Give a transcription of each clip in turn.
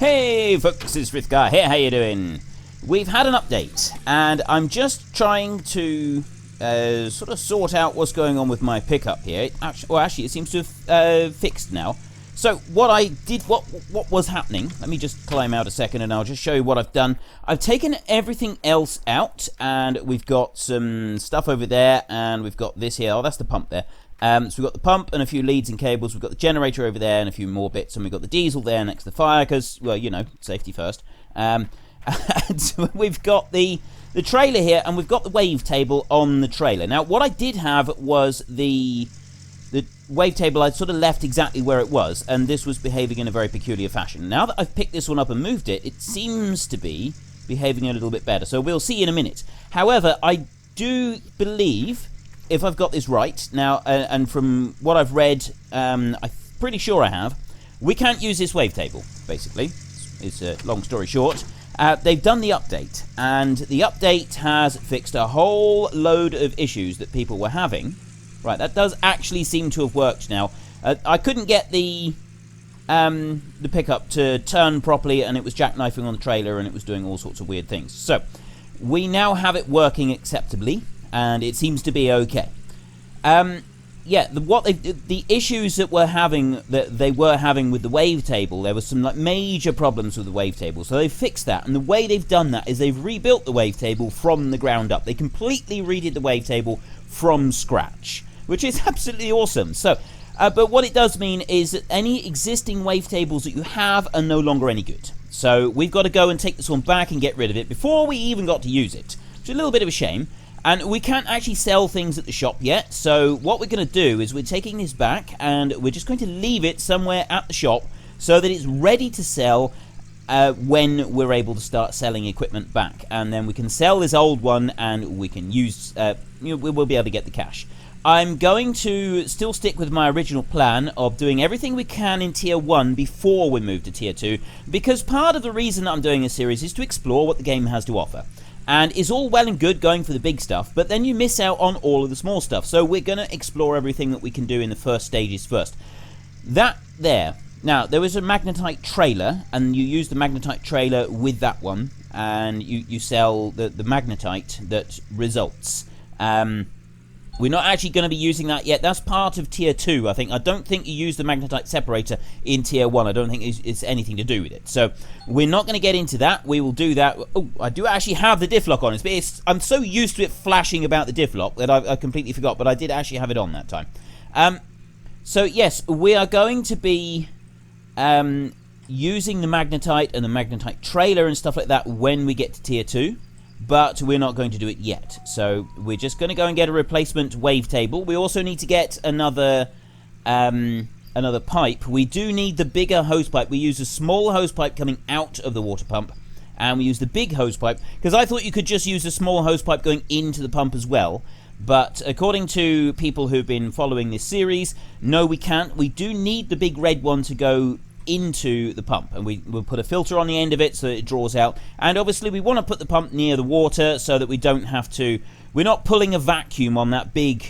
Hey folks, it's Frithgar here, how you doing? We've had an update, and I'm just trying to sort of sort out what's going on with my pickup here. Actually, it seems to have fixed now. So what I did, what was happening, let me just climb out a second and I'll just show you what I've done. I've taken everything else out, and we've got some stuff over there, and we've got this here. Oh, that's the pump there. So we've got the pump and a few leads and cables. We've got the generator over there and a few more bits, and we've got the diesel there next to the fire because, well, you know, safety first. And we've got the trailer here, and we've got the wavetable on the trailer. Now, what I did have was the wavetable I'd sort of left exactly where it was, and this was behaving in a very peculiar fashion. Now that I've picked this one up and moved it, it seems to be behaving a little bit better. So we'll see in a minute. However, I do believe, if I've got this right now, and from what I've read, I'm pretty sure I have, we can't use this wavetable, basically. It's a long story short. They've done the update, and the update has fixed a whole load of issues that people were having. Right, that does actually seem to have worked now. I couldn't get the pickup to turn properly, and it was jackknifing on the trailer, and it was doing all sorts of weird things. So, we now have it working acceptably, and it seems to be okay. Yeah, the issues that they were having with the wavetable, there was some like major problems with the wavetable, so they've fixed that. And the way they've done that is they've rebuilt the wavetable from the ground up. They completely redid the wavetable from scratch, which is absolutely awesome. So, but what it does mean is that any existing wavetables that you have are no longer any good. So we've got to go and take this one back and get rid of it before we even got to use it, which is a little bit of a shame. And we can't actually sell things at the shop yet, so what we're going to do is we're taking this back, and we're just going to leave it somewhere at the shop so that it's ready to sell when we're able to start selling equipment back. And then we can sell this old one, and we can use, we'll be able to get the cash. I'm going to still stick with my original plan of doing everything we can in Tier 1 before we move to Tier 2, because part of the reason that I'm doing this series is to explore what the game has to offer. And it's all well and good going for the big stuff, but then you miss out on all of the small stuff. So we're going to explore everything that we can do in the first stages first. That there. Now, there was a Magnetite trailer, and you use the Magnetite trailer with that one, and you sell the Magnetite that results. We're not actually going to be using that yet. That's part of Tier 2, I think. I don't think you use the Magnetite Separator in Tier 1. I don't think it's anything to do with it. So, we're not going to get into that. We will do that. Oh, I do actually have the diff lock on. I'm so used to it flashing about the diff lock that I completely forgot. But I did actually have it on that time. So, yes, we are going to be using the Magnetite and the Magnetite trailer and stuff like that when we get to Tier 2. But we're not going to do it yet. So we're just going to go and get a replacement wavetable. We also need to get another pipe. We do need the bigger hose pipe. We use a small hose pipe coming out of the water pump, and we use the big hose pipe, because I thought you could just use a small hose pipe going into the pump as well. But according to people who've been following this series, no, we can't. We do need the big red one to go into the pump, and we'll put a filter on the end of it so that it draws out. And obviously we want to put the pump near the water so that we don't have to, we're not pulling a vacuum on that big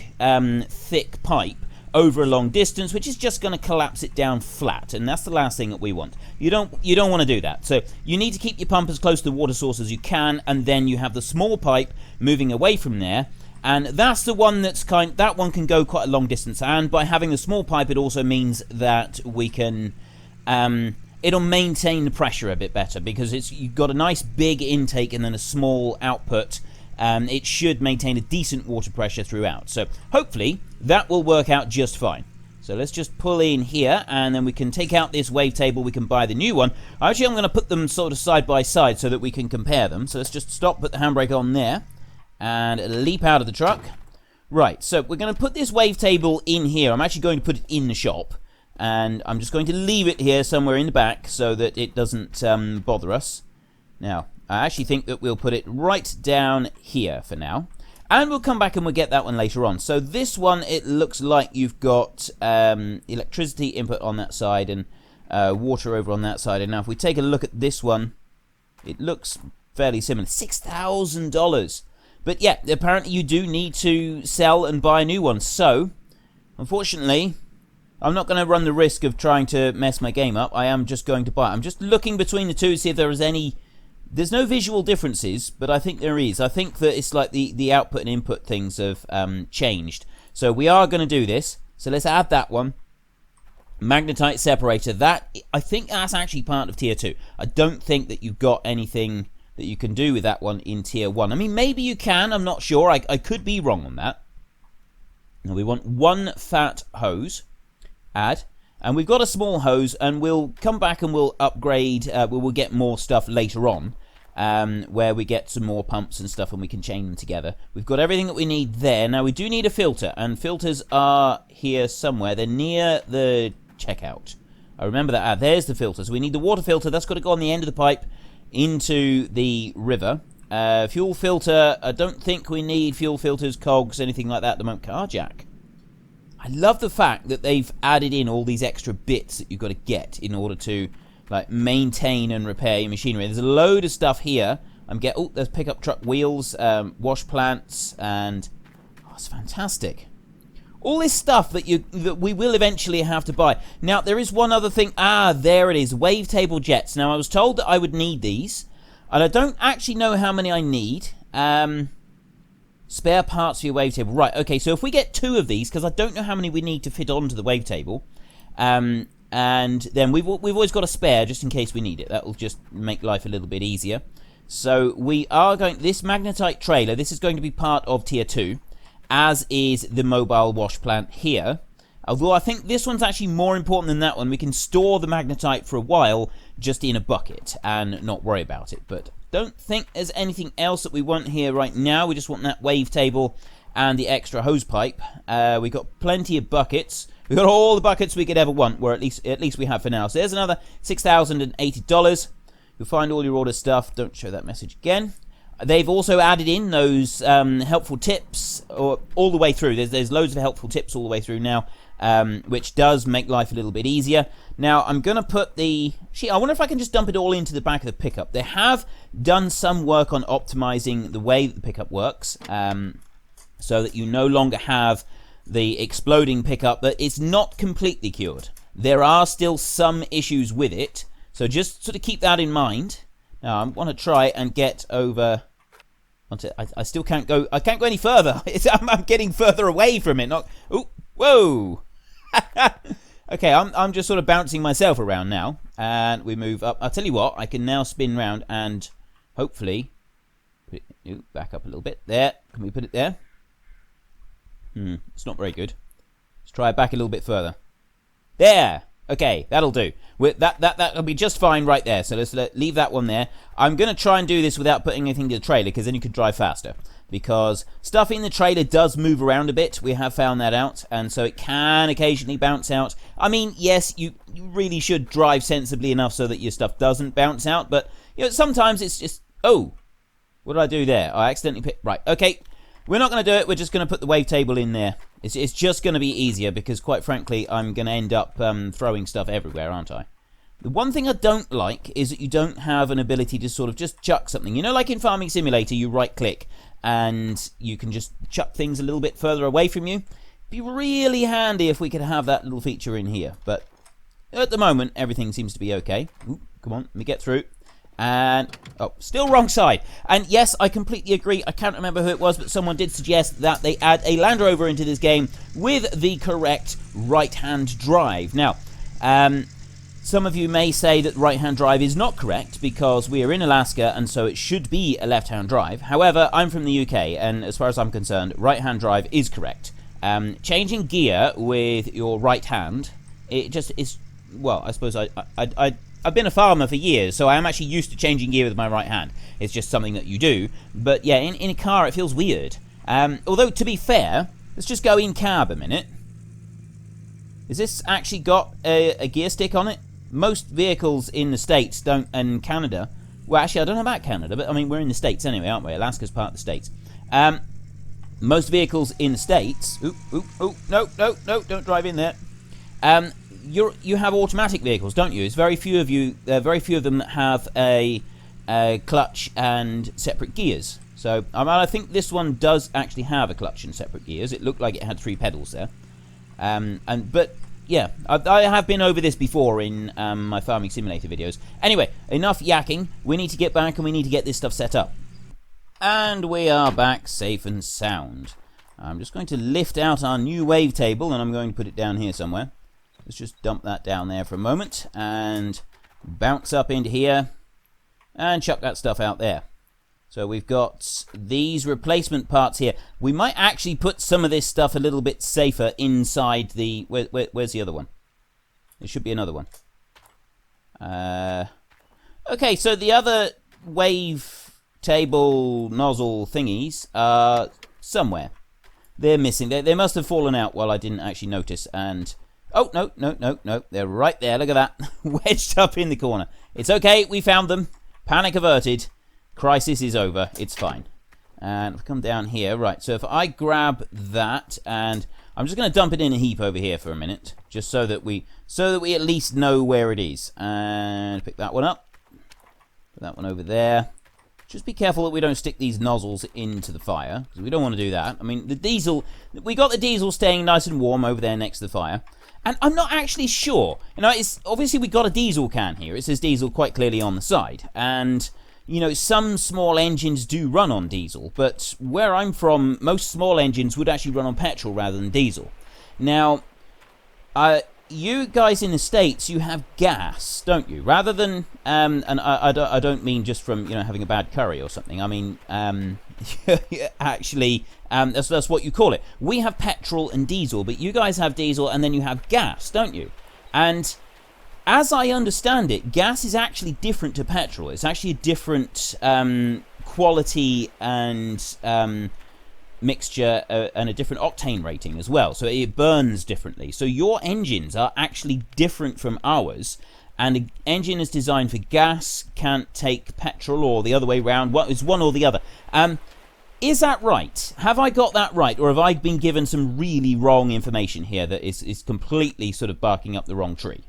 thick pipe over a long distance, which is just going to collapse it down flat, and that's the last thing that we want. You don't want to do that. So you need to keep your pump as close to the water source as you can, and then you have the small pipe moving away from there. And that's the one that one can go quite a long distance, and by having the small pipe it also means that we can it'll maintain the pressure a bit better, because you've got a nice big intake and then a small output. It should maintain a decent water pressure throughout. So hopefully that will work out just fine. So let's just pull in here, and then we can take out this wavetable. We can buy the new one. Actually, I'm going to put them sort of side by side so that we can compare them. So let's just stop, put the handbrake on there, and leap out of the truck. Right, so we're going to put this wavetable in here. I'm actually going to put it in the shop. And I'm just going to leave it here somewhere in the back so that it doesn't bother us. Now, I actually think that we'll put it right down here for now. And we'll come back and we'll get that one later on. So this one, it looks like you've got electricity input on that side and water over on that side. And now if we take a look at this one, it looks fairly similar. $6,000. But yeah, apparently you do need to sell and buy a new one. So, unfortunately, I'm not going to run the risk of trying to mess my game up. I am just going to buy it. I'm just looking between the two to see if there is any... There's no visual differences, but I think there is. I think that it's like the output and input things have changed. So we are going to do this. So let's add that one. Magnetite Separator. That, I think that's actually part of Tier 2. I don't think that you've got anything that you can do with that one in Tier 1. I mean, maybe you can. I'm not sure. I could be wrong on that. Now we want one fat hose. Add. And we've got a small hose, and we'll come back and we'll upgrade. We'll get more stuff later on. Where we get some more pumps and stuff and we can chain them together. We've got everything that we need there. Now we do need a filter, and filters are here somewhere. They're near the checkout. I remember that. There's the filter. So we need the water filter. That's got to go on the end of the pipe into the river. Fuel filter. I don't think we need fuel filters, cogs, anything like that at the moment. Car jack. I love the fact that they've added in all these extra bits that you've got to get in order to like maintain and repair your machinery. There's a load of stuff here. There's pickup truck wheels, wash plants, and it's fantastic. All this stuff that we will eventually have to buy. Now there is one other thing. There it is. Wavetable jets. Now I was told that I would need these, and I don't actually know how many I need. Spare parts for your wavetable. Right. Okay. So if we get 2 of these, because I don't know how many we need to fit onto the wavetable. And then we've always got a spare just in case we need it. That will just make life a little bit easier. So we are going... This magnetite trailer, this is going to be part of Tier 2, as is the mobile wash plant here. Although I think this one's actually more important than that one. We can store the magnetite for a while just in a bucket and not worry about it. But don't think there's anything else that we want here right now. We just want that wavetable and the extra hose pipe. We've got plenty of buckets. We've got all the buckets we could ever want, or at least we have for now. So there's another $6,080. You'll find all your order stuff. Don't show that message again. They've also added in those helpful tips all the way through. There's loads of helpful tips all the way through now, which does make life a little bit easier. Now, I'm going to put the... I wonder if I can just dump it all into the back of the pickup. They have done some work on optimizing the way that the pickup works, so that you no longer have the exploding pickup, but it's not completely cured. There are still some issues with it, so just sort of keep that in mind. Now I want to try and get over onto... I still can't go... I can't go any further. I'm getting further away from it. Not... Ooh, whoa! Okay, I'm just sort of bouncing myself around now, and we move up. I'll tell you what, I can now spin round and hopefully put it, back up a little bit. There, can we put it there? It's not very good. Let's try it back a little bit further. There! Okay, that'll do. That'll be just fine right there. So let's leave that one there. I'm going to try and do this without putting anything to the trailer, because then you could drive faster. Because stuff in the trailer does move around a bit. We have found that out. And so it can occasionally bounce out. I mean, yes, you really should drive sensibly enough so that your stuff doesn't bounce out. But, you know, sometimes it's just... Oh! What did I do there? I accidentally picked... Right, okay. We're not going to do it. We're just going to put the wavetable in there. It's just going to be easier because, quite frankly, I'm going to end up throwing stuff everywhere, aren't I? The one thing I don't like is that you don't have an ability to sort of just chuck something. You know, like in Farming Simulator, you right-click and you can just chuck things a little bit further away from you. It'd be really handy if we could have that little feature in here. But at the moment, everything seems to be okay. Ooh, come on, let me get through. And, oh, still wrong side. And yes, I completely agree. I can't remember who it was, but someone did suggest that they add a Land Rover into this game with the correct right-hand drive. Now, some of you may say that right-hand drive is not correct because we are in Alaska and so it should be a left-hand drive. However, I'm from the UK and as far as I'm concerned, right-hand drive is correct. Changing gear with your right hand, it just is, well, I suppose I've been a farmer for years, so I am actually used to changing gear with my right hand. It's just something that you do. But yeah, in a car it feels weird. Although, to be fair, let's just go in cab a minute. Has this actually got a gear stick on it? Most vehicles in the States don't, and Canada... Well, actually, I don't know about Canada, but I mean, we're in the States anyway, aren't we? Alaska's part of the States. Most vehicles in the States... No, don't drive in there. You have automatic vehicles, don't you? It's very few of them that have a clutch and separate gears. So I think this one does actually have a clutch and separate gears. It looked like it had 3 pedals there. But yeah, I have been over this before in my Farming Simulator videos. Anyway, enough yakking. We need to get back and we need to get this stuff set up. And we are back safe and sound. I'm just going to lift out our new wavetable and I'm going to put it down here somewhere. Let's just dump that down there for a moment and bounce up into here and chuck that stuff out there. So we've got these replacement parts here. We might actually put some of this stuff a little bit safer inside the... Where's the other one? There should be another one. Okay, so the other wave table nozzle thingies are somewhere. They're missing. They must have fallen out while I didn't actually notice. And... Oh, no. They're right there. Look at that. Wedged up in the corner. It's okay. We found them. Panic averted. Crisis is over. It's fine. And if we come down here, right, so if I grab that, and I'm just going to dump it in a heap over here for a minute, just so that we at least know where it is. And pick that one up. Put that one over there. Just be careful that we don't stick these nozzles into the fire, because we don't want to do that. I mean, the diesel, we got the diesel staying nice and warm over there next to the fire. And I'm not actually sure. You know, it's obviously we got a diesel can here. It says diesel quite clearly on the side. And... you know, some small engines do run on diesel, but where I'm from, most small engines would actually run on petrol rather than diesel. Now, you guys in the States, you have gas, don't you? Rather than, and I don't mean just from, you know, having a bad curry or something. I mean, actually, that's what you call it. We have petrol and diesel, but you guys have diesel and then you have gas, don't you? And... as I understand it, gas is actually different to petrol. It's actually a different quality and mixture and a different octane rating as well. So it burns differently. So your engines are actually different from ours. And an engine is designed for gas can't take petrol or the other way around. It's one or the other. Is that right? Have I got that right? Or have I been given some really wrong information here that is completely sort of barking up the wrong tree?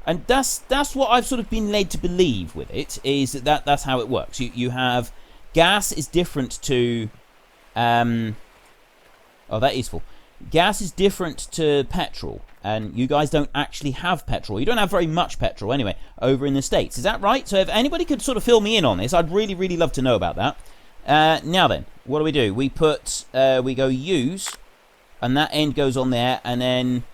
And that's what I've sort of been led to believe with it, is that's how it works. You have gas is different to oh, that is full. Gas is different to petrol, and you guys don't actually have petrol. You don't have very much petrol anyway over in the States. Is that right? So if anybody could sort of fill me in on this, I'd really love to know about that. Now then, what do? We put we go use, and that end goes on there, and then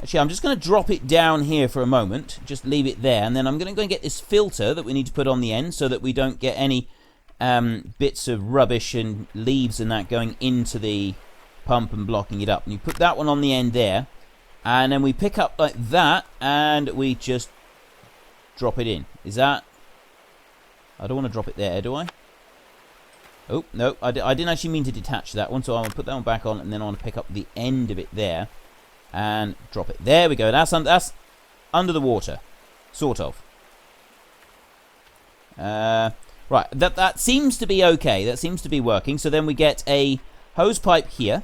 actually, I'm just going to drop it down here for a moment. Just leave it there. And then I'm going to go and get this filter that we need to put on the end so that we don't get any bits of rubbish and leaves and that going into the pump and blocking it up. And you put that one on the end there. And then we pick up like that and we just drop it in. Is that... I don't want to drop it there, do I? Oh, no. I didn't actually mean to detach that one. So I'm going to put that one back on and then I want to pick up the end of it there. And drop it. There we go. That's under the water, sort of. Right. That seems to be okay. That seems to be working. So then we get a hose pipe here,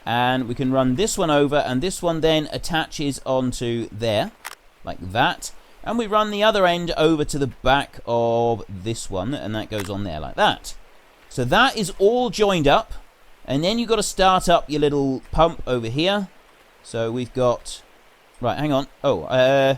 and we can run this one over, and this one then attaches onto there, like that. And we run the other end over to the back of this one, and that goes on there like that. So that is all joined up, and then you've got to start up your little pump over here. So we've got... right, hang on. Oh,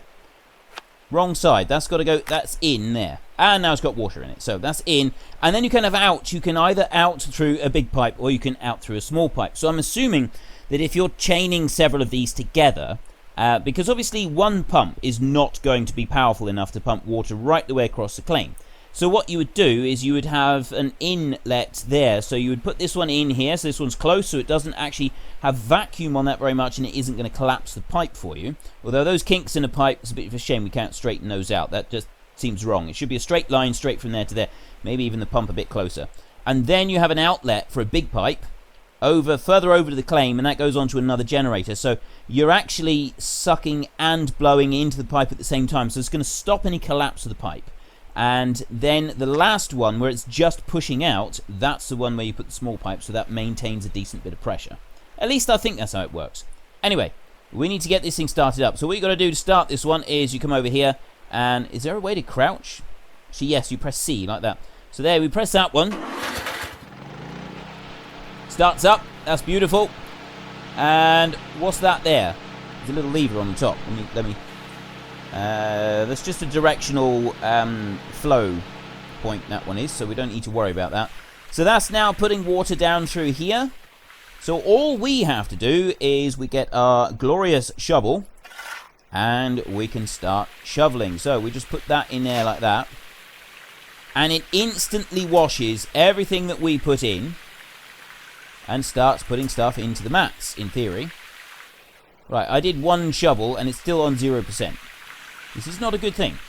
wrong side. That's got to go... that's in there. And now it's got water in it. So that's in. And then you can have out. You can either out through a big pipe or you can out through a small pipe. So I'm assuming that if you're chaining several of these together... because obviously one pump is not going to be powerful enough to pump water right the way across the claim. So what you would do is you would have an inlet there. So you would put this one in here. So this one's close, so it doesn't actually have vacuum on that very much, and it isn't going to collapse the pipe for you. Although those kinks in a pipe, it's a bit of a shame we can't straighten those out. That just seems wrong. It should be a straight line straight from there to there. Maybe even the pump a bit closer. And then you have an outlet for a big pipe further over to the claim, and that goes on to another generator. So you're actually sucking and blowing into the pipe at the same time. So it's going to stop any collapse of the pipe. And then the last one, where it's just pushing out, that's the one where you put the small pipe, so that maintains a decent bit of pressure. At least I think that's how it works. Anyway, we need to get this thing started up. So what you've got to do to start this one is you come over here, and is there a way to crouch? So yes, you press C, like that. So there, we press that one. Starts up, that's beautiful. And what's that there? There's a little lever on the top. That's just a directional flow point, that one is, so we don't need to worry about that. So that's now putting water down through here. So all we have to do is we get our glorious shovel, and we can start shoveling. So we just put that in there like that, and it instantly washes everything that we put in and starts putting stuff into the mats, in theory. Right, I did one shovel and it's still on 0%. This is not a good thing.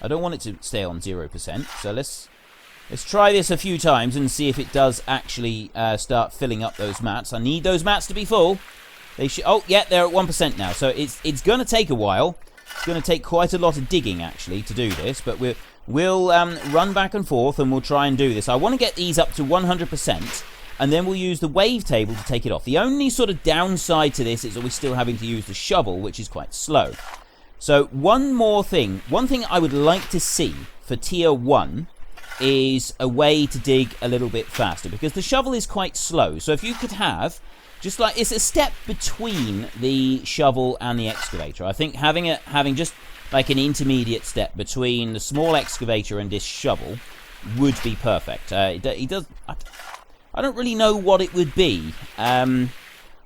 I don't want it to stay on 0%, so let's try this a few times and see if it does actually start filling up those mats. I need those mats to be full. They should. Oh, yeah, they're at 1% now. So it's going to take a while. It's going to take quite a lot of digging, actually, to do this. But we'll run back and forth and we'll try and do this. I want to get these up to 100%. And then we'll use the wave table to take it off. The only sort of downside to this is that we're still having to use the shovel, which is quite slow. So one thing I would like to see for tier 1 is a way to dig a little bit faster, because the shovel is quite slow. So if you could have, just like, it's a step between the shovel and the excavator. I think having just like an intermediate step between the small excavator and this shovel would be perfect. I don't really know what it would be. I'm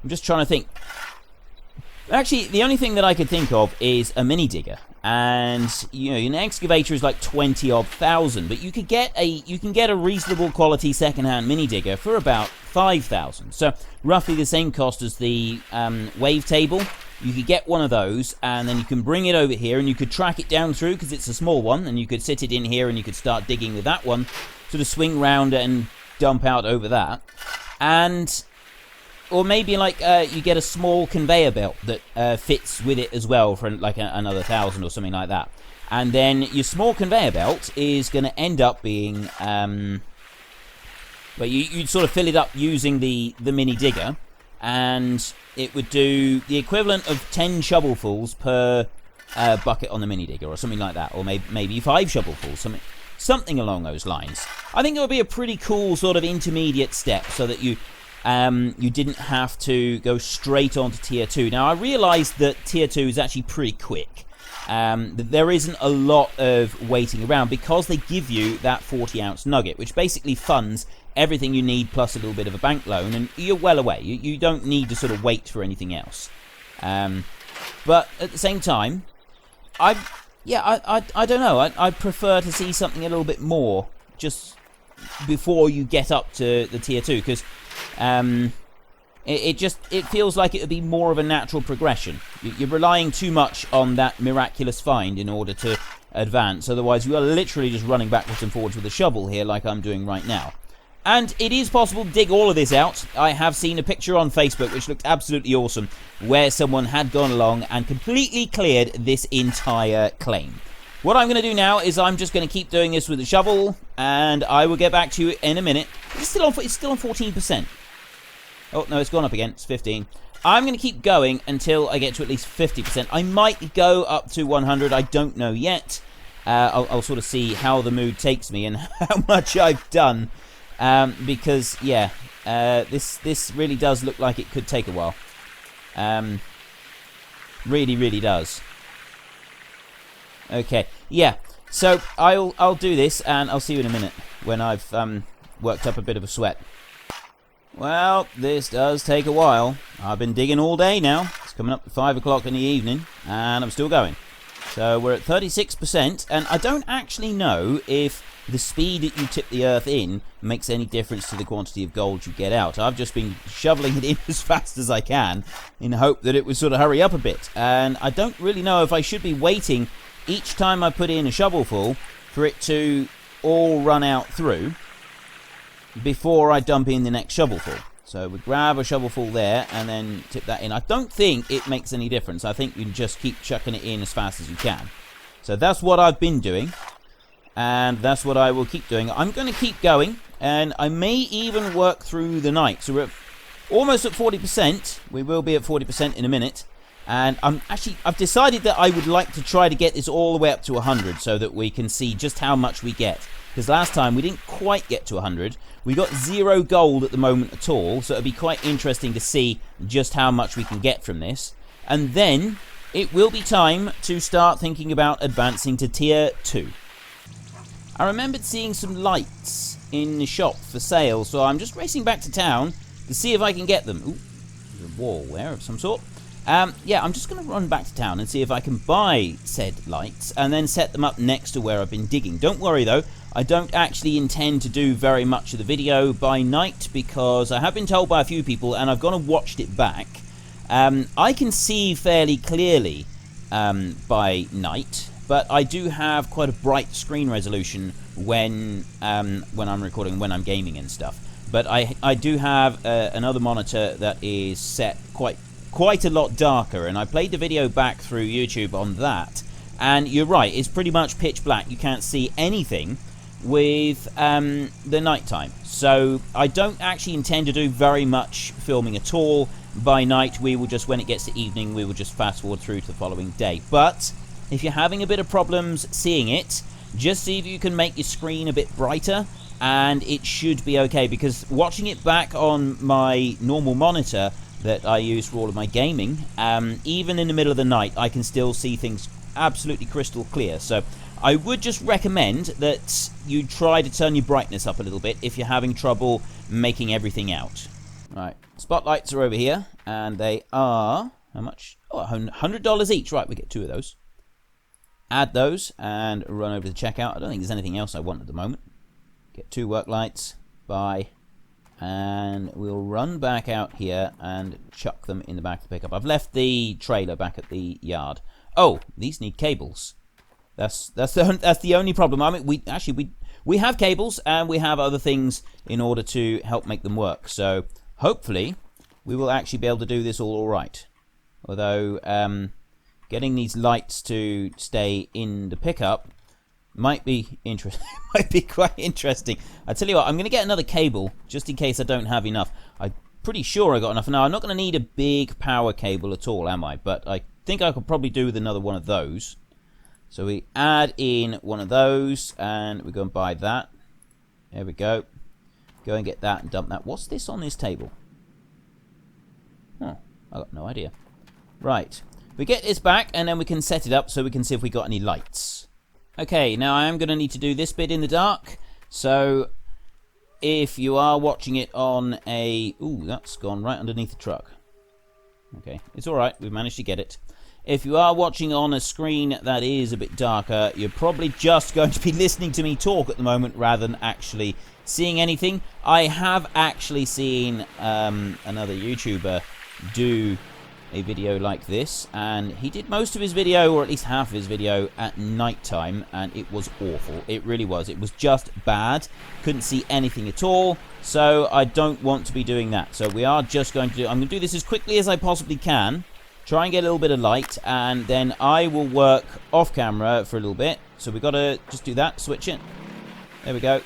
just trying to think. Actually, the only thing that I could think of is a mini digger, and you know, an excavator is like 20,000, but you can get a reasonable quality second-hand mini digger for about 5,000. So roughly the same cost as the wave table. You could get one of those, and then you can bring it over here, and you could track it down through because it's a small one, and you could sit it in here, and you could start digging with that one, sort of swing round and dump out over that, or maybe like you get a small conveyor belt that fits with it as well for like another 1,000 or something like that. And then your small conveyor belt is going to end up being, well, you'd sort of fill it up using the mini digger, and it would do the equivalent of 10 shovelfuls per bucket on the mini digger, or something like that, or maybe 5 shovelfuls, something along those lines. I think it would be a pretty cool sort of intermediate step, so that you didn't have to go straight on to tier 2. Now, I realise that tier 2 is actually pretty quick. There isn't a lot of waiting around, because they give you that 40-ounce nugget, which basically funds everything you need plus a little bit of a bank loan, and you're well away. You don't need to sort of wait for anything else. But at the same time, I don't know. I'd prefer to see something a little bit more just before you get up to the tier 2, because it feels like it would be more of a natural progression. You're relying too much on that miraculous find in order to advance. Otherwise, you are literally just running backwards and forwards with a shovel here, like I'm doing right now. And it is possible to dig all of this out. I have seen a picture on Facebook which looked absolutely awesome, where someone had gone along and completely cleared this entire claim. What I'm going to do now is I'm just going to keep doing this with the shovel, and I will get back to you in a minute. It's still on 14%. Oh, no, it's gone up again. It's 15. I'm going to keep going until I get to at least 50%. I might go up to 100. I don't know yet. I'll sort of see how the mood takes me and how much I've done. Because, yeah, this really does look like it could take a while. Really, really does. Okay, yeah, so I'll do this, and I'll see you in a minute when I've worked up a bit of a sweat. Well, this does take a while. I've been digging all day now. It's coming up to 5 o'clock in the evening, and I'm still going. So we're at 36%, and I don't actually know if the speed that you tip the earth in makes any difference to the quantity of gold you get out. I've just been shoveling it in as fast as I can in the hope that it would sort of hurry up a bit. And I don't really know if I should be waiting each time I put in a shovelful for it to all run out through before I dump in the next shovelful. So we grab a shovelful there and then tip that in. I don't think it makes any difference. I think you can just keep chucking it in as fast as you can. So that's what I've been doing, and that's what I will keep doing. I'm going to keep going, and I may even work through the night. So we're almost at 40%. We will be at 40% in a minute. And I've decided that I would like to try to get this all the way up to 100 so that we can see just how much we get. Because last time we didn't quite get to 100. We got 0 gold at the moment at all, so it'll be quite interesting to see just how much we can get from this. and then it will be time to start thinking about advancing to Tier 2. I remembered seeing some lights in the shop for sale, so I'm just racing back to town to see if I can get them. Ooh, there's a wall there of some sort. Yeah, I'm just going to run back to town and see if I can buy said lights and then set them up next to where I've been digging. Don't worry though, I don't actually intend to do very much of the video by night because I have been told by a few people, and I've gone and watched it back, I can see fairly clearly by night, but I do have quite a bright screen resolution when I'm recording, when I'm gaming and stuff. But I do have another monitor that is set quite a lot darker, and I played the video back through YouTube on that, and you're right, it's pretty much pitch black. You can't see anything with the nighttime. So I don't actually intend to do very much filming at all by night. We will just, when it gets to evening, we will just fast forward through to the following day. But if you're having a bit of problems seeing it, just see if you can make your screen a bit brighter, and it should be okay, because watching it back on my normal monitor that I use for all of my gaming, even in the middle of the night, I can still see things absolutely crystal clear. So I would just recommend that you try to turn your brightness up a little bit if you're having trouble making everything out. Right, spotlights are over here, and they are, how much? Oh, $100 each. Right, we get 2 of those. Add those and run over to the checkout. I don't think there's anything else I want at the moment. Get 2 work lights, buy, and we'll run back out here and chuck them in the back of the pickup. I've left the trailer back at the yard. Oh, these need cables. That's the only problem. I mean, we have cables, and we have other things in order to help make them work. So hopefully we will actually be able to do this all right. Although getting these lights to stay in the pickup might be interesting. Might be quite interesting. I tell you what, I'm going to get another cable just in case I don't have enough. I'm pretty sure I got enough. Now, I'm not going to need a big power cable at all, am I? But I think I could probably do with another one of those. So we add in one of those, and we go and buy that. There we go. Go and get that and dump that. What's this on this table? Oh, I got no idea. Right. We get this back, and then we can set it up so we can see if we got any lights. Okay, now I am going to need to do this bit in the dark. So if you are watching it on a... Ooh, that's gone right underneath the truck. Okay, it's alright. We've managed to get it. If you are watching on a screen that is a bit darker, you're probably just going to be listening to me talk at the moment rather than actually seeing anything. I have actually seen another YouTuber do a video like this, and he did most of his video, or at least half of his video, at night time, and it was awful. It really was. It was just bad. Couldn't see anything at all, so I don't want to be doing that. So we are just going to do... I'm going to do this as quickly as I possibly can. Try and get a little bit of light, and then I will work off camera for a little bit. So we've got to just do that, switch it. There we go.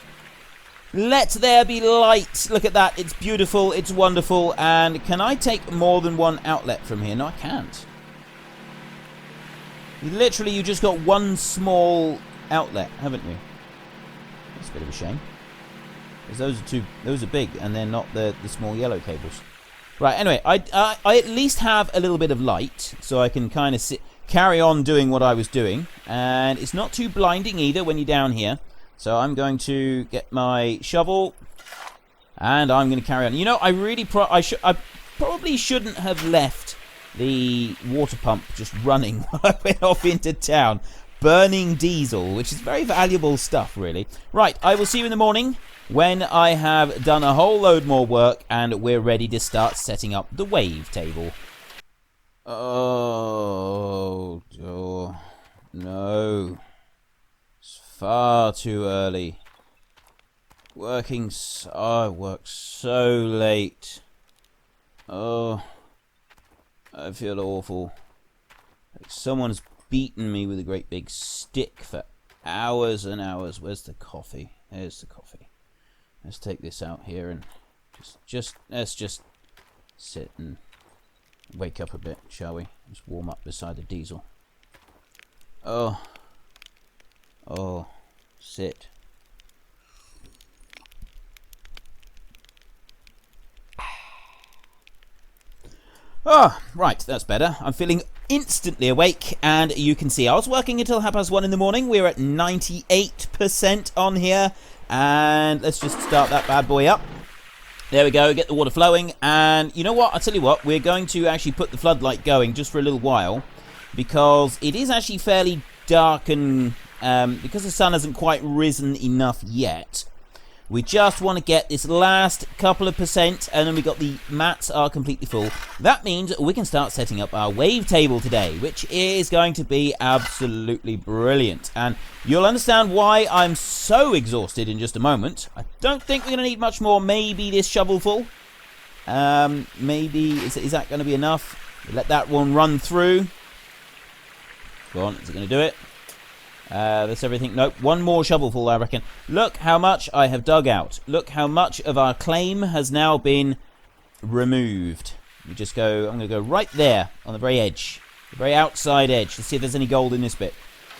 Let there be light. Look at that. It's beautiful. It's wonderful. And can I take more than one outlet from here? No, I can't. Literally, you just got one small outlet, haven't you? That's a bit of a shame. Because those are big, and they're not the small yellow cables. Right, anyway, I at least have a little bit of light, so I can kind of carry on doing what I was doing. And it's not too blinding either when you're down here. So I'm going to get my shovel, and I'm going to carry on. You know, I probably shouldn't have left the water pump just running when I went off into town, burning diesel, which is very valuable stuff, really. Right, I will see you in the morning when I have done a whole load more work and we're ready to start setting up the wave table. Oh, no. It's far too early. I work so late. Oh, I feel awful. Like someone's beaten me with a great big stick for hours and hours. Where's the coffee? There's the coffee. Let's take this out here and let's just sit and wake up a bit, shall we? Just warm up beside the diesel. Oh, sit. Oh, right, that's better. I'm feeling instantly awake, and you can see I was working until 1:30 in the morning. We're at 98% on here, and let's just start that bad boy up. There we go, get the water flowing, and you know what, I'll tell you what, we're going to actually put the floodlight going just for a little while, because it is actually fairly dark, and because the sun hasn't quite risen enough yet, we just want to get this last couple of percent, and then we got the mats are completely full. That means we can start setting up our wave table today, which is going to be absolutely brilliant. And you'll understand why I'm so exhausted in just a moment. I don't think we're going to need much more. Maybe this shovelful. Maybe, is that going to be enough? Let that one run through. Go on, is it going to do it? That's everything. Nope, one more shovelful, I reckon. Look how much I have dug out. Look how much of our claim has now been removed. We just go, I'm going to go right there on the very edge, the very outside edge. Let's see if there's any gold in this bit.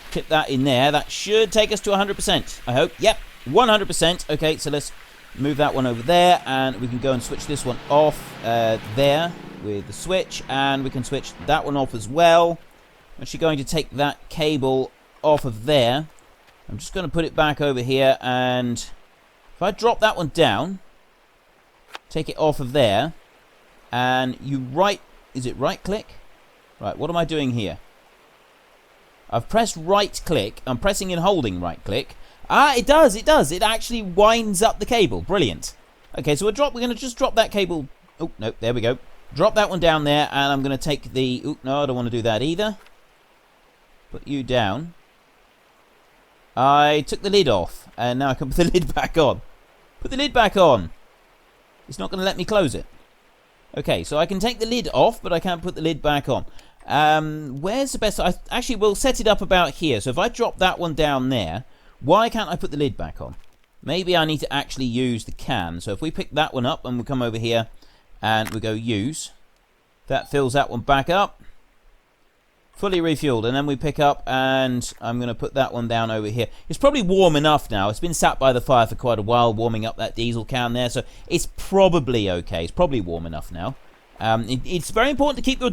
Tip that in there. That should take us to 100%, I hope. Yep, 100%. Okay, so let's move that one over there, and we can go and switch this one off there with the switch, and we can switch that one off as well. I'm actually going to take that cable off of there. I'm just going to put it back over here, and if I drop that one down, take it off of there, and you is it right click? Right, what am I doing here? I've pressed right click. I'm pressing and holding right click. Ah, it does. It actually winds up the cable. Brilliant. Okay, so we're going to just drop that cable. Oh, no, there we go. Drop that one down there, and I'm going to take the... Oh, no, I don't want to do that either. Put you down. I took the lid off, and now I can put the lid back on. Put the lid back on. It's not going to let me close it. Okay, so I can take the lid off, but I can't put the lid back on. Where's the best... Actually, we'll set it up about here. So if I drop that one down there, why can't I put the lid back on? Maybe I need to actually use the can. So if we pick that one up, and we come over here, and we go use, that fills that one back up. Fully refueled, and then we pick up, and I'm going to put that one down over here. It's probably warm enough now. It's been sat by the fire for quite a while, warming up that diesel can there, so it's probably okay. It's probably warm enough now. It's very important to keep your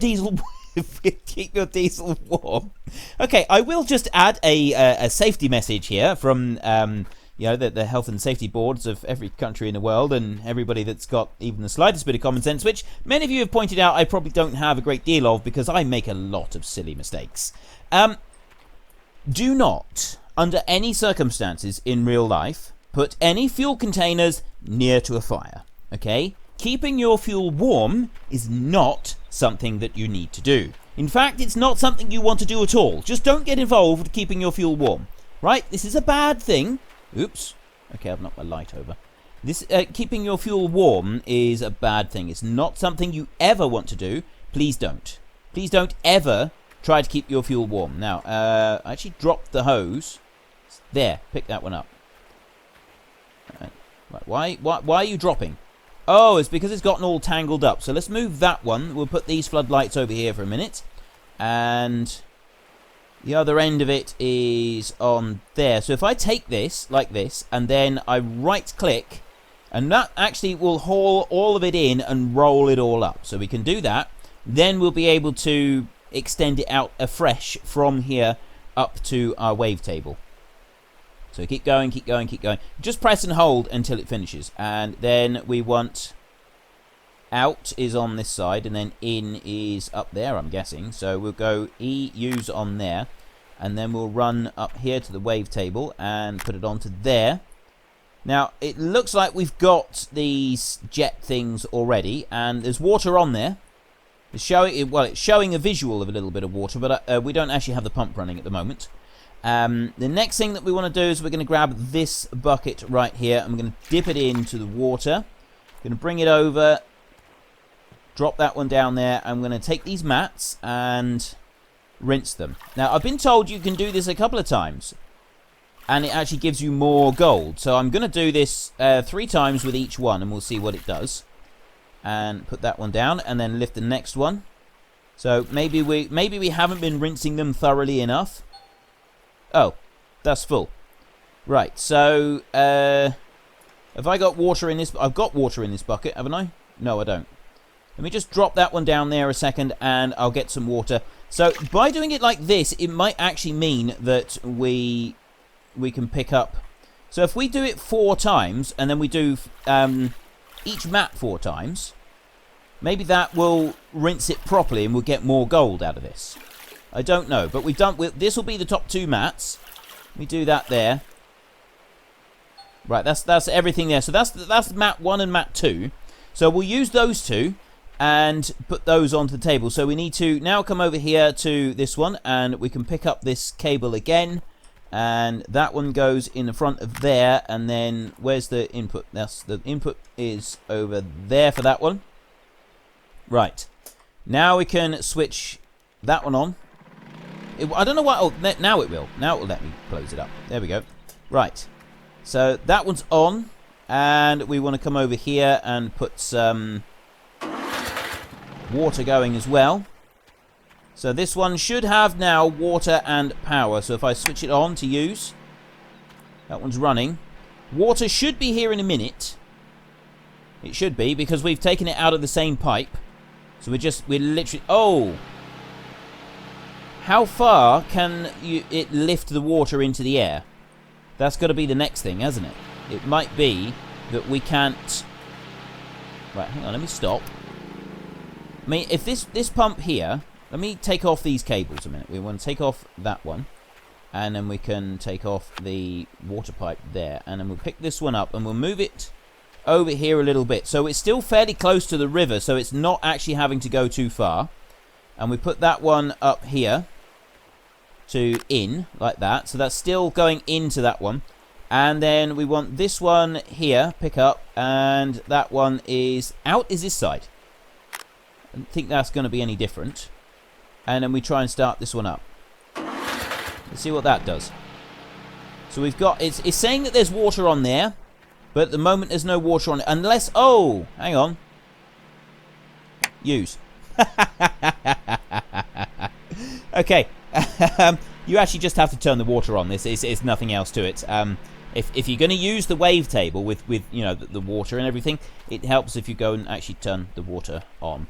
diesel warm. Okay, I will just add a safety message here from you know, the health and safety boards of every country in the world, and everybody that's got even the slightest bit of common sense, which many of you have pointed out I probably don't have a great deal of, because I make a lot of silly mistakes. Do not, under any circumstances in real life, put any fuel containers near to a fire, okay? Keeping your fuel warm is not something that you need to do. In fact, it's not something you want to do at all. Just don't get involved with keeping your fuel warm, right? This is a bad thing. Oops. Okay, I've knocked my light over. This keeping your fuel warm is a bad thing. It's not something you ever want to do. Please don't. Please don't ever try to keep your fuel warm. Now, I actually dropped the hose. There, pick that one up. Right, why are you dropping? Oh, it's because it's gotten all tangled up. So let's move that one. We'll put these floodlights over here for a minute. And the other end of it is on there. So if I take this, like this, and then I right-click, and that actually will haul all of it in and roll it all up. So we can do that. Then we'll be able to extend it out afresh from here up to our wave table. So keep going, keep going, keep going. Just press and hold until it finishes. And then we want... out is on this side, and then in is up there, I'm guessing. So we'll go use on there, and then we'll run up here to the wave table and put it onto there. Now, it looks like we've got these jet things already, and there's water on there. It's showing, well, it's showing a visual of a little bit of water, but we don't actually have the pump running at the moment. The next thing that we want to do is we're going to grab this bucket right here, and we're going to dip it into the water. We're going to bring it over, drop that one down there. I'm going to take these mats and rinse them. Now, I've been told you can do this a couple of times, and it actually gives you more gold. So I'm going to do this 3 times with each one, and we'll see what it does. And put that one down, and then lift the next one. So maybe we haven't been rinsing them thoroughly enough. Oh, that's full. Right, so have I got water in this? I've got water in this bucket, haven't I? No, I don't. Let me just drop that one down there a second, and I'll get some water. So by doing it like this, it might actually mean that we can pick up. So if we do it 4 times, and then we do each mat 4 times, maybe that will rinse it properly, and we'll get more gold out of this. I don't know, but this will be the top 2 mats. Let me do that there. Right, that's everything there. So that's mat 1 and mat 2. So we'll use those 2 and put those onto the table. So we need to now come over here to this one, and we can pick up this cable again, and that one goes in the front of there. And then where's the input? The input is over there for that one. Right, now we can switch that one on. I don't know why. Oh, now it will. Now it will let me close it up. There we go. Right, so that one's on, and we want to come over here and put some water going as well. So this one should have now water and power. So if I switch it on to use, that one's running. Water should be here in a minute. It should be, because we've taken it out of the same pipe. So we're literally... Oh! How far can it lift the water into the air? That's got to be the next thing, hasn't it? It might be that we can't... Right, hang on, let me stop. I mean, if this pump here... Let me take off these cables a minute. We want to take off that one. And then we can take off the water pipe there. And then we'll pick this one up and we'll move it over here a little bit. So it's still fairly close to the river, so it's not actually having to go too far. And we put that one up here to in, like that. So that's still going into that one. And then we want this one here, pick up, and that one is out is this side. I don't think that's going to be any different. And then we try and start this one up. Let's see what that does. So we've got, it's saying that there's water on there, but at the moment there's no water on it, unless, oh, hang on. Use. Okay. You actually just have to turn the water on. This is nothing else to it. If you're going to use the wavetable with you know the water and everything, it helps if you go and actually turn the water on.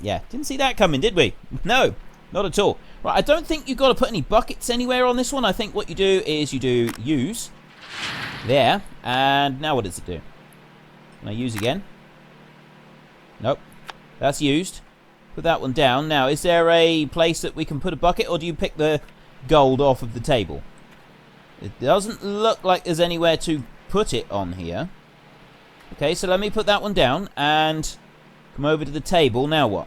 Yeah, didn't see that coming, did we? No, not at all. Right, I don't think you've got to put any buckets anywhere on this one. I think what you do is you do use there, and now what does it do? Can I use again? Nope, that's used. Put that one down. Now, is there a place that we can put a bucket, or do you pick the gold off of the table? It doesn't look like there's anywhere to put it on here. Okay, so let me put that one down and come over to the table. Now what?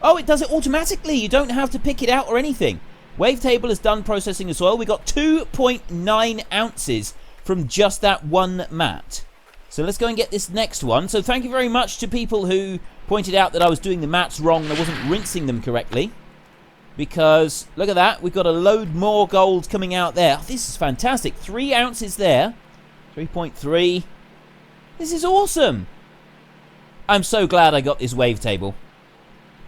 Oh, it does it automatically. You don't have to pick it out or anything. Wavetable has done processing as well. We got 2.9 ounces from just that one mat. So let's go and get this next one. So thank you very much to people who pointed out that I was doing the mats wrong and I wasn't rinsing them correctly. Because, look at that, we've got a load more gold coming out there. Oh, this is fantastic. 3 ounces there. 3.3. This is awesome. I'm so glad I got this wavetable.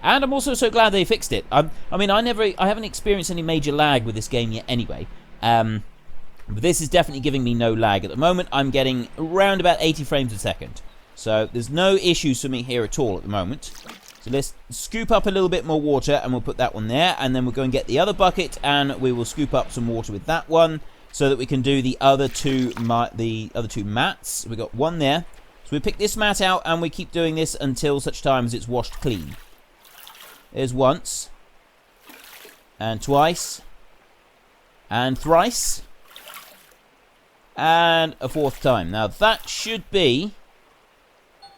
And I'm also so glad they fixed it. I mean, I haven't experienced any major lag with this game yet anyway. But this is definitely giving me no lag. At the moment, I'm getting around about 80 frames a second. So there's no issues for me here at all at the moment. So let's scoop up a little bit more water and we'll put that one there. And then we'll go and get the other bucket and we will scoop up some water with that one so that we can do the other two mats. We've got one there. So we pick this mat out and we keep doing this until such time as it's washed clean. There's once. And twice. And thrice. And a fourth time. Now that should be...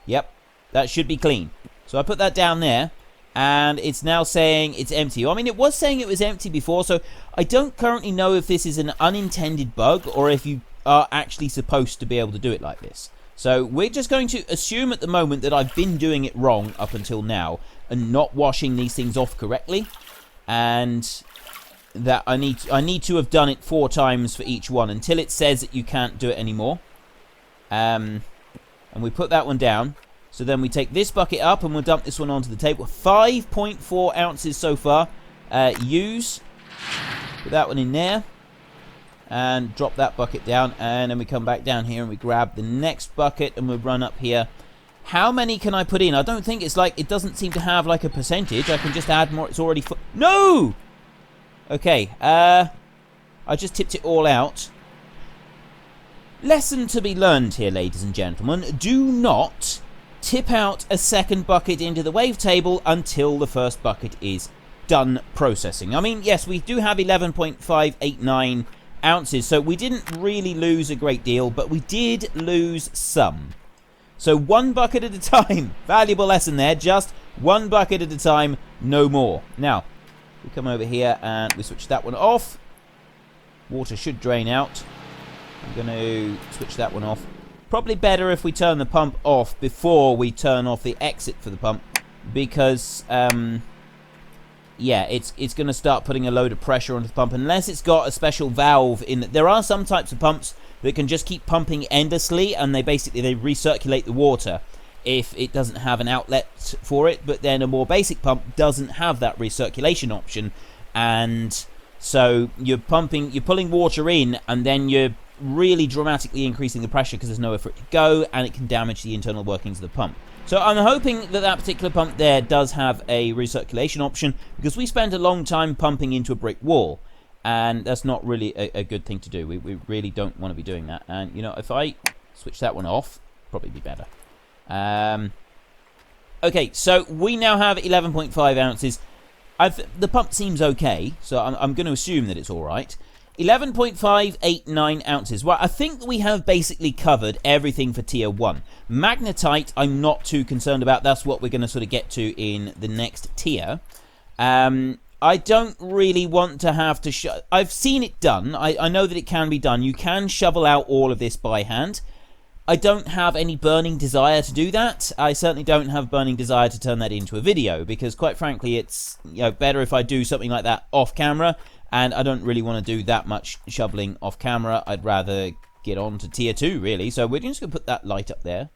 Yep, that should be clean. So I put that down there, and it's now saying it's empty. I mean, it was saying it was empty before, so I don't currently know if this is an unintended bug or if you are actually supposed to be able to do it like this. So we're just going to assume at the moment that I've been doing it wrong up until now and not washing these things off correctly, and that I need to have done it 4 times for each one until it says that you can't do it anymore. And we put that one down. So then we take this bucket up and we'll dump this one onto the table. 5.4 ounces so far. Use. Put that one in there. And drop that bucket down. And then we come back down here and we grab the next bucket and we'll run up here. How many can I put in? I don't think it's like, it doesn't seem to have like a percentage. I can just add more. It's already full. No! Okay, I just tipped it all out. Lesson to be learned here, ladies and gentlemen. Do not tip out a second bucket into the wavetable until the first bucket is done processing. I mean, yes, we do have 11.589 ounces, so we didn't really lose a great deal, but we did lose some. So one bucket at a time. Valuable lesson there. Just one bucket at a time, no more. Now, we come over here and we switch that one off. Water should drain out. I'm going to switch that one off. Probably better if we turn the pump off before we turn off the exit for the pump, because yeah, it's going to start putting a load of pressure onto the pump unless it's got a special valve in it. There are some types of pumps that can just keep pumping endlessly, and they recirculate the water if it doesn't have an outlet for it. But then a more basic pump doesn't have that recirculation option, and so you're pulling water in, and then you're really dramatically increasing the pressure because there's nowhere for it to go, and it can damage the internal workings of the pump. So I'm hoping that that particular pump there does have a recirculation option, because we spent a long time pumping into a brick wall, and that's not really a good thing to do. We really don't want to be doing that. And, you know, if I switch that one off, probably be better. Okay, so we now have 11.5 ounces. The pump seems okay, so I'm going to assume that it's all right. 11.589 ounces. Well, I think we have basically covered everything for tier 1. Magnetite, I'm not too concerned about. That's what we're going to sort of get to in the next tier. I don't really want to have to... I've seen it done. I know that it can be done. You can shovel out all of this by hand. I don't have any burning desire to do that. I certainly don't have burning desire to turn that into a video, because quite frankly, it's, you know, better if I do something like that off camera. And I don't really want to do that much shoveling off camera. I'd rather get on to tier 2, really. So we're just going to put that light up there.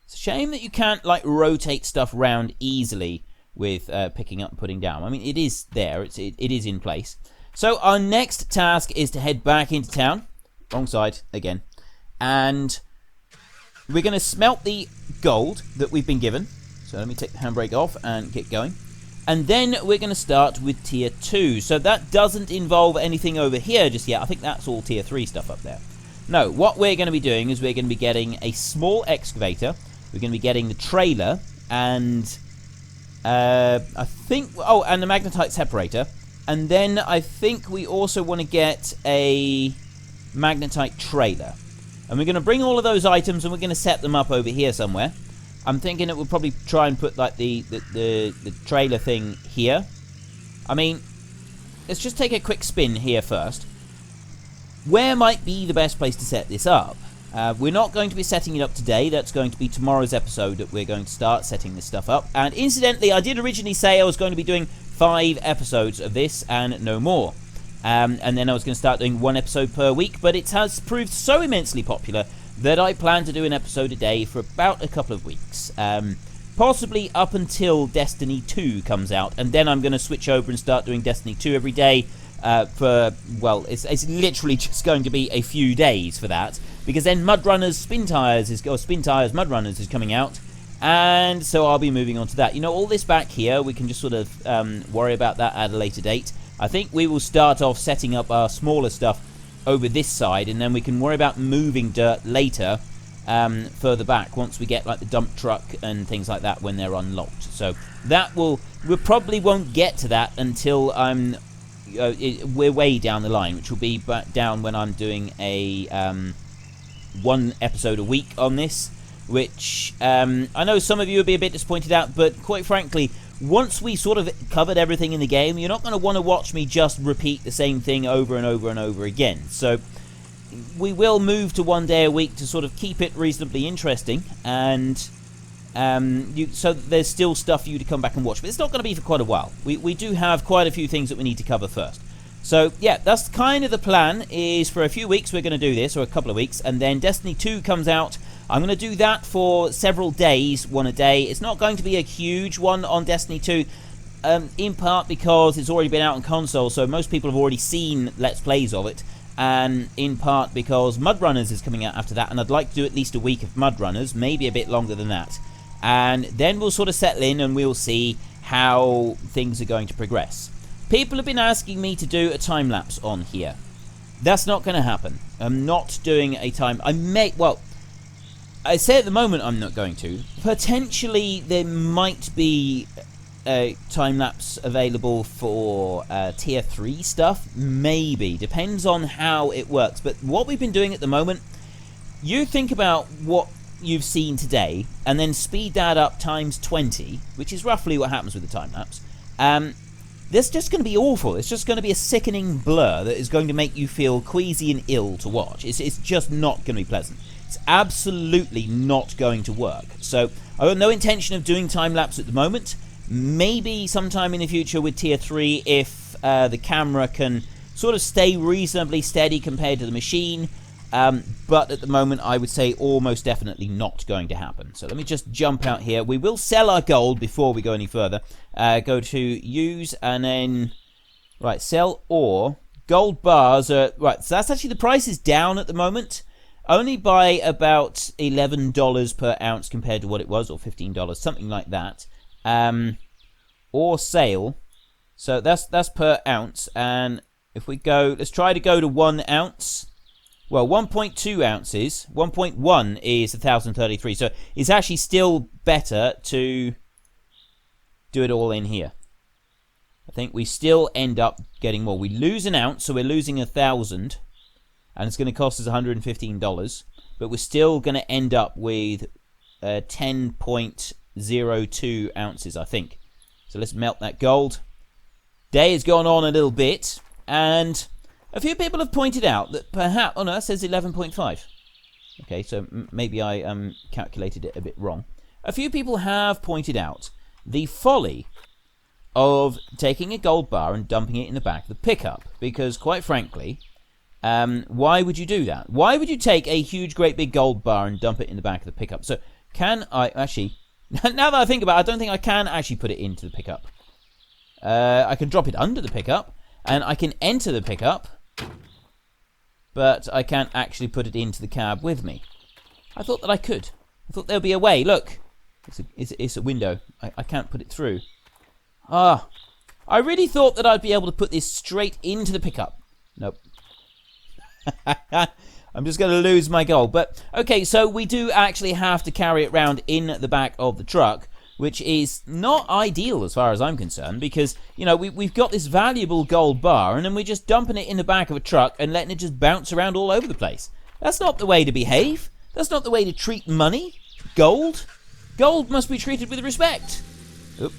It's a shame that you can't, like, rotate stuff around easily with picking up and putting down. I mean, it is there. It is in place. So our next task is to head back into town. Wrong side again. And we're going to smelt the gold that we've been given. So let me take the handbrake off and get going. And then we're going to start with tier 2. So that doesn't involve anything over here just yet. I think that's all tier 3 stuff up there. No, what we're going to be doing is we're going to be getting a small excavator. We're going to be getting the trailer. And I think... Oh, and the Magnetite Separator. And then I think we also want to get a Magnetite trailer. And we're going to bring all of those items and we're going to set them up over here somewhere. I'm thinking it will probably try and put like the trailer thing here. I mean, let's just take a quick spin here first. Where might be the best place to set this up? We're not going to be setting it up today. That's going to be tomorrow's episode that we're going to start setting this stuff up. And incidentally, I did originally say I was going to be doing 5 episodes of this and no more. And then I was going to start doing 1 episode per week, but it has proved so immensely popular that I plan to do an episode a day for about a couple of weeks. Possibly up until Destiny 2 comes out, and then I'm going to switch over and start doing Destiny 2 every day for, well, it's literally just going to be a few days for that, because then Mudrunners Spin Tires Mudrunners is coming out, and so I'll be moving on to that. You know, all this back here, we can just sort of worry about that at a later date. I think we will start off setting up our smaller stuff over this side, and then we can worry about moving dirt later further back once we get like the dump truck and things like that when they're unlocked. So that we probably won't get to that until we're way down the line, which will be back down when I'm doing a 1 episode a week on this, which I know some of you will be a bit disappointed at, but quite frankly, once we sort of covered everything in the game, you're not going to want to watch me just repeat the same thing over and over and over again. So we will move to 1 day a week to sort of keep it reasonably interesting, and so there's still stuff for you to come back and watch. But it's not going to be for quite a while. We do have quite a few things that we need to cover first. So yeah, that's kind of the plan, is for a few weeks we're going to do this, or a couple of weeks, and then Destiny 2 comes out. I'm going to do that for several days, 1 a day. It's not going to be a huge one on Destiny 2, in part because it's already been out on console, so most people have already seen Let's Plays of it. and in part because Mud Runners is coming out after that, and I'd like to do at least a week of Mud Runners, maybe a bit longer than that. And then we'll sort of settle in and we'll see how things are going to progress. People have been asking me to do a time lapse on here. That's not going to happen. I'm not doing a time... I say at the moment I'm not going to. Potentially there might be a time lapse available for tier 3 stuff. Maybe. Depends on how it works. But what we've been doing at the moment, you think about what you've seen today and then speed that up times 20, which is roughly what happens with the time lapse. This is just going to be awful. It's just going to be a sickening blur that is going to make you feel queasy and ill to watch. It's just not going to be pleasant. It's absolutely not going to work. So I have no intention of doing time lapse at the moment. Maybe sometime in the future with tier 3 if the camera can sort of stay reasonably steady compared to the machine. But at the moment I would say almost definitely not going to happen. So let me just jump out here. We will sell our gold before we go any further. Go to use and then right, sell ore. Gold bars are right, so that's actually the price is down at the moment. Only by about $11 per ounce compared to what it was, or $15, something like that. Or sale. So that's per ounce. And if we go, let's try to go to 1 ounce. Well, 1.2 ounces. 1.1 is 1,033. So it's actually still better to do it all in here. I think we still end up getting more. We lose an ounce, so we're losing 1,000. And it's going to cost us $115. But we're still going to end up with 10.02 ounces, I think. So let's melt that gold. Day has gone on a little bit. And a few people have pointed out that perhaps... Oh, no, that says 11.5. Okay, so maybe I calculated it a bit wrong. A few people have pointed out the folly of taking a gold bar and dumping it in the back of the pickup. Because, quite frankly... why would you do that? Why would you take a huge, great big gold bar and dump it in the back of the pickup? So, can I actually... Now that I think about it, I don't think I can actually put it into the pickup. I can drop it under the pickup, and I can enter the pickup, but I can't actually put it into the cab with me. I thought that I could. I thought there would be a way. Look, it's a window. I can't put it through. I really thought that I'd be able to put this straight into the pickup. Nope. I'm just going to lose my gold. But, okay, so we do actually have to carry it around in the back of the truck, which is not ideal as far as I'm concerned, because, you know, we've got this valuable gold bar, and then we're just dumping it in the back of a truck and letting it just bounce around all over the place. That's not the way to behave. That's not the way to treat money. Gold. Gold must be treated with respect. Oop.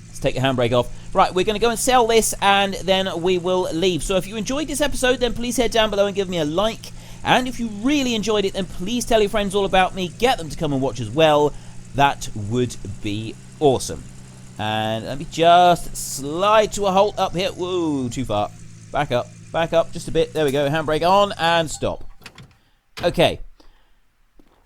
Let's take the handbrake off. Right, we're going to go and sell this, and then we will leave. So if you enjoyed this episode, then please head down below and give me a like. And if you really enjoyed it, then please tell your friends all about me. Get them to come and watch as well. That would be awesome. And let me just slide to a halt up here. Whoa, too far. Back up just a bit. There we go. Handbrake on and stop. Okay.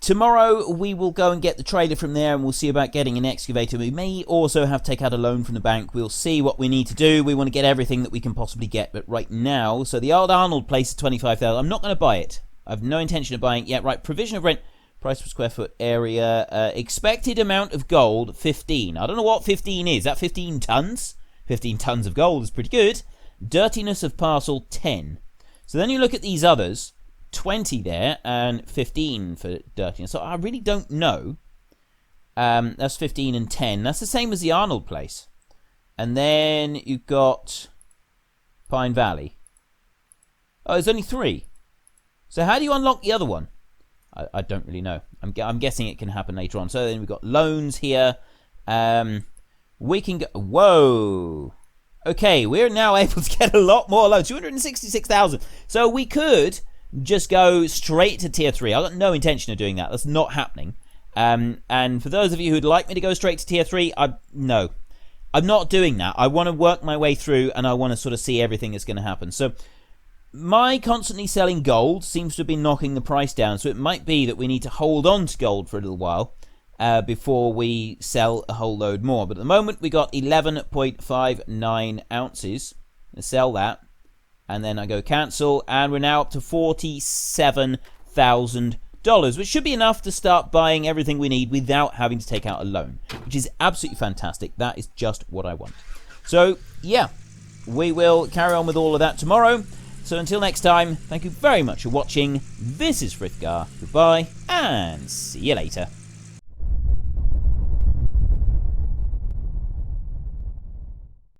Tomorrow we will go and get the trailer from there, and we'll see about getting an excavator. We may also have to take out a loan from the bank. We'll see what we need to do. We want to get everything that we can possibly get. But right now, so the old Arnold place is 25,000. I'm not going to buy it. I have no intention of buying it yet. Right, provision of rent. Price per square foot area. Expected amount of gold, 15. I don't know what 15 is. Is that 15 tons? 15 tons of gold is pretty good. Dirtiness of parcel, 10. So then you look at these others. 20 there and 15 for dirtiness. So I really don't know. That's 15 and 10. That's the same as the Arnold place. And then you've got Pine Valley. Oh, there's only 3. So how do you unlock the other one? I don't really know. I'm guessing it can happen later on. So then we've got loans here. We can go... Whoa. Okay, we're now able to get a lot more loans. 266,000. So we could... just go straight to tier 3. I've got no intention of doing that. That's not happening. And for those of you who'd like me to go straight to tier 3, no. I'm not doing that. I want to work my way through, and I want to sort of see everything that's going to happen. So my constantly selling gold seems to have been knocking the price down. So it might be that we need to hold on to gold for a little while before we sell a whole load more. But at the moment, we got 11.59 ounces. Let's sell that. and then I go cancel, and we're now up to $47,000, which should be enough to start buying everything we need without having to take out a loan, which is absolutely fantastic. That is just what I want. So, yeah, we will carry on with all of that tomorrow. So until next time, thank you very much for watching. This is Frithgar. Goodbye, and see you later.